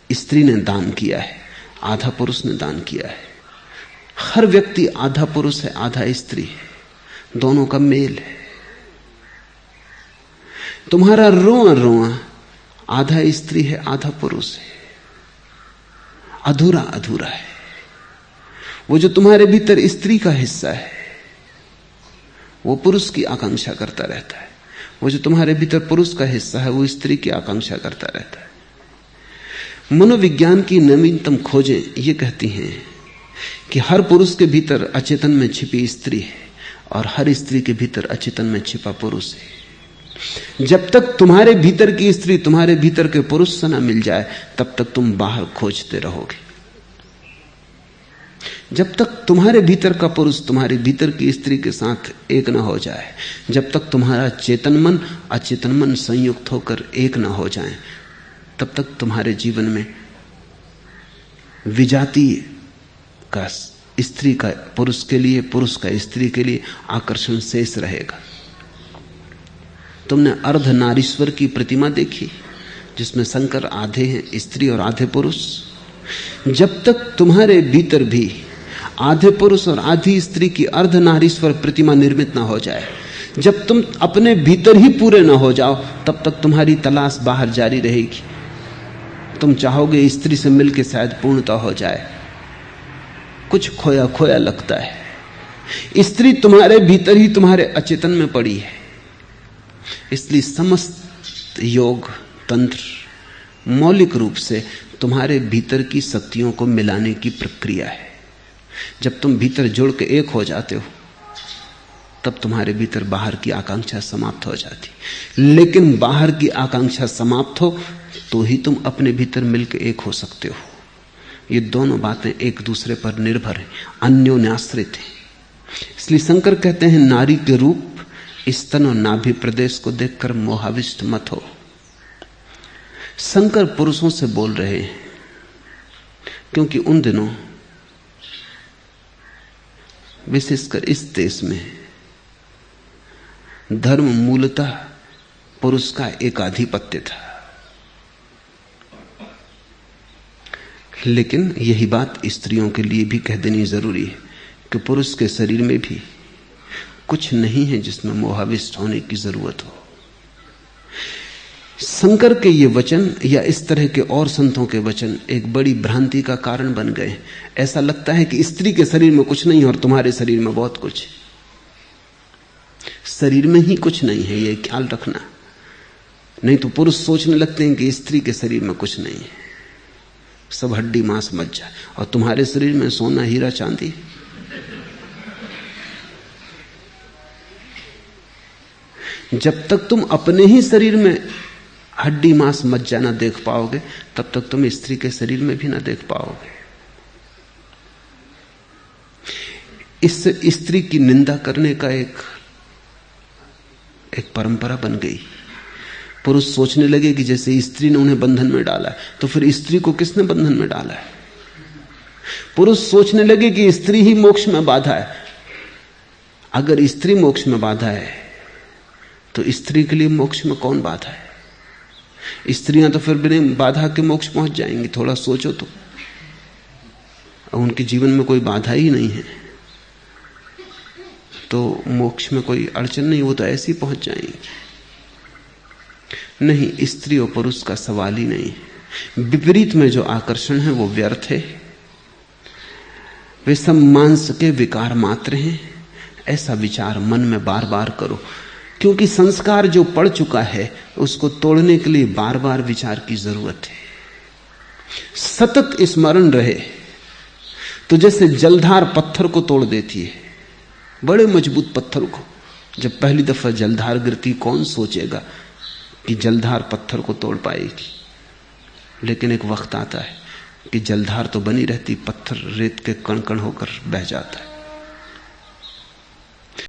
स्त्री ने दान किया है, आधा पुरुष ने दान किया है। हर व्यक्ति आधा पुरुष है, आधा स्त्री है, दोनों का मेल है। तुम्हारा रोआ रोआ आधा स्त्री है, आधा पुरुष है, अधूरा अधूरा है। वो जो तुम्हारे भीतर स्त्री का हिस्सा है वो पुरुष की आकांक्षा करता रहता है, वो जो तुम्हारे भीतर पुरुष का हिस्सा है वो स्त्री की आकांक्षा करता रहता है। मनोविज्ञान की नवीनतम खोजें ये कहती हैं कि हर पुरुष के भीतर अचेतन में छिपी स्त्री है और हर स्त्री के भीतर अचेतन में छिपा पुरुष है। जब तक तुम्हारे भीतर की स्त्री तुम्हारे भीतर के पुरुष से ना मिल जाए तब तक तुम बाहर खोजते रहोगे। जब तक तुम्हारे भीतर का पुरुष तुम्हारे भीतर की स्त्री के साथ एक ना हो जाए, जब तक तुम्हारा चेतन मन अचेतन मन संयुक्त होकर एक ना हो जाए, तब तक तुम्हारे जीवन में विजातीय का स्त्री का पुरुष के लिए, पुरुष का स्त्री के लिए आकर्षण शेष रहेगा। तुमने अर्धनारीश्वर की प्रतिमा देखी जिसमें शंकर आधे हैं स्त्री और आधे पुरुष। जब तक तुम्हारे भीतर भी आधे पुरुष और आधी स्त्री की अर्धनारीश्वर प्रतिमा निर्मित ना हो जाए, जब तुम अपने भीतर ही पूरे ना हो जाओ, तब तक तुम्हारी तलाश बाहर जारी रहेगी। तुम चाहोगे स्त्री से मिलकर शायद पूर्णता हो जाए, कुछ खोया खोया लगता है। स्त्री तुम्हारे भीतर ही तुम्हारे अचेतन में पड़ी है। इसलिए समस्त योग तंत्र मौलिक रूप से तुम्हारे भीतर की शक्तियों को मिलाने की प्रक्रिया है। जब तुम भीतर जुड़ के एक हो जाते हो तब तुम्हारे भीतर बाहर की आकांक्षा समाप्त हो जाती। लेकिन बाहर की आकांक्षा समाप्त हो तो ही तुम अपने भीतर मिलकर एक हो सकते हो। ये दोनों बातें एक दूसरे पर निर्भर हैं, अन्योन्याश्रित हैं। इसलिए शंकर कहते हैं नारी के रूप स्तन और नाभि प्रदेश को देखकर मोहाविष्ट मत हो। शंकर पुरुषों से बोल रहे हैं क्योंकि उन दिनों विशेषकर इस देश में धर्म मूलतः पुरुष का एकाधिपत्य था। लेकिन यही बात स्त्रियों के लिए भी कह देनी जरूरी है कि पुरुष के शरीर में भी कुछ नहीं है जिसमें मोहाविष्ट होने की जरूरत हो। शंकर के ये वचन या इस तरह के और संतों के वचन एक बड़ी भ्रांति का कारण बन गए। ऐसा लगता है कि स्त्री के शरीर में कुछ नहीं और तुम्हारे शरीर में बहुत कुछ। शरीर में ही कुछ नहीं है, ये ख्याल रखना। नहीं तो पुरुष सोचने लगते हैं कि स्त्री के शरीर में कुछ नहीं है, सब हड्डी मांस मज्जा, और तुम्हारे शरीर में सोना हीरा चांदी। जब तक तुम अपने ही शरीर में हड्डी मांस मज्जा ना देख पाओगे तब तक तुम स्त्री के शरीर में भी ना देख पाओगे। इससे स्त्री की निंदा करने का एक परंपरा बन गई। पुरुष सोचने लगे कि जैसे स्त्री ने उन्हें बंधन में डाला है तो फिर स्त्री को किसने बंधन में डाला है। पुरुष सोचने लगे कि स्त्री ही मोक्ष में बाधा है। अगर स्त्री मोक्ष में बाधा है तो स्त्री के लिए मोक्ष में कौन बाधा है। स्त्रियां तो फिर बिना बाधा के मोक्ष पहुंच जाएंगी। थोड़ा सोचो तो, उनके जीवन में कोई बाधा ही नहीं है तो मोक्ष में कोई अड़चन नहीं, वो तो ऐसे ही पहुंच जाएंगी। नहीं, स्त्री और पुरुष का सवाल ही नहीं है। विपरीत में जो आकर्षण है वो व्यर्थ है, वे सब मांस के विकार मात्र हैं। ऐसा विचार मन में बार बार करो, क्योंकि संस्कार जो पड़ चुका है उसको तोड़ने के लिए बार बार विचार की जरूरत है। सतत स्मरण रहे तो जैसे जलधार पत्थर को तोड़ देती है, बड़े मजबूत पत्थर को। जब पहली दफा जलधार गिरती कौन सोचेगा कि जलधार पत्थर को तोड़ पाएगी। लेकिन एक वक्त आता है कि जलधार तो बनी रहती, पत्थर रेत के कण कण होकर बह जाता है।